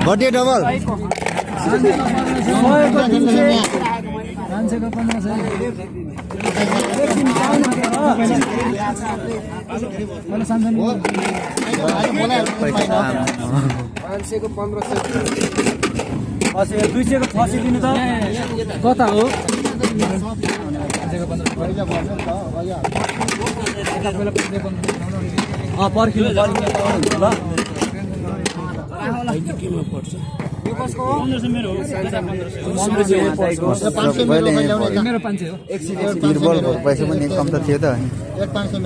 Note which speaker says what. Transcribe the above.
Speaker 1: birthday double
Speaker 2: फसिदिनु त कता हो पर्खिनु ल
Speaker 1: तिरबल पैसा पनि कम त थियो त
Speaker 3: पैसा